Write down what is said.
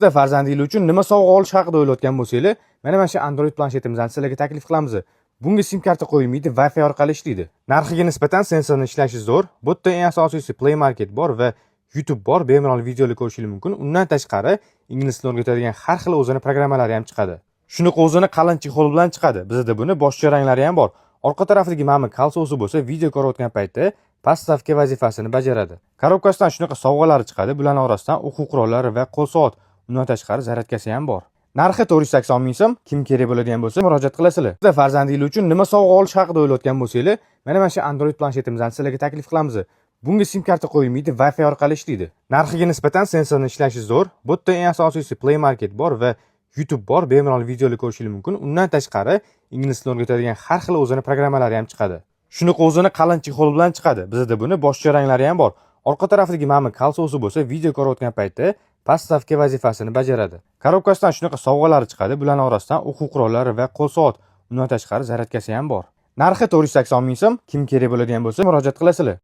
Sizda farzandingiz uchun nima sovg'a olish haqida o'ylayotgan bo'lsangiz, mana shu Android planshetimizdan sizlarga taklif qilamiz. Bunga sim karta qo'yilmaydi, Wi-Fi orqali ishlaydi. Narxiga nisbatan sensorning ishlashi zo'r. Bu yerda eng asosiysi Play Market bor va YouTube bor, bemalol videolar ko'rishingiz mumkin. Undan tashqari ingliz tilini o'rgatadigan har xil o'zini programmalari ham chiqadi. Shunaqa o'zini qalin chexol bilan chiqadi. Bizda buni boshqa ranglari ham bor. Orqa tarafdagi mana bu kalsosi bo'lsa, video ko'rayotgan paytda pastavka vazifasini bajaradi. Korobkasidan shunaqa sovg'alar chiqadi. Bularning orasidan o'quv qurollari va qo'l soat, undan tashqari zaryadkasi ham bor. Narxi 480 ming so'm. Kim kerak bo'ladigan bo'lsa, murojaat qilasizlar. Sizda farzandingiz uchun nima sovg'a olish haqida o'ylayotgan bo'lsangiz, mana shu Android planshetimizdan sizlarga taklif qilamiz. Bunga sim karta qo'yilmaydi, Wi-Fi orqali ishlaydi. Narxiga nisbatan sensorning ishlashi zo'r. Bu yerda eng asosiysi Play Market bor va YouTube bor, bemalol videolar ko'rishingiz mumkin. Undan tashqari ingliz tilini o'rgatadigan har xil o'zini programmalari ham chiqadi. Shunaqa o'zini qalin chexol bilan chiqadi. Bizda buni boshqa ranglari ham bor. Orqa tarafdagi mana bu kalsosi bo'lsa, video ko'rayotgan paytda pastavka vazifasini bajaradi. Korobkasidan shunaqa sovg'alar chiqadi. Bularning orasidan o'quv qurollari va qo'l soat, undan tashqari zaryadkasi ham bor. Narxi 480 ming so'm. Kim kerak bo'ladigan bo'lsa, murojaat qilasizlar.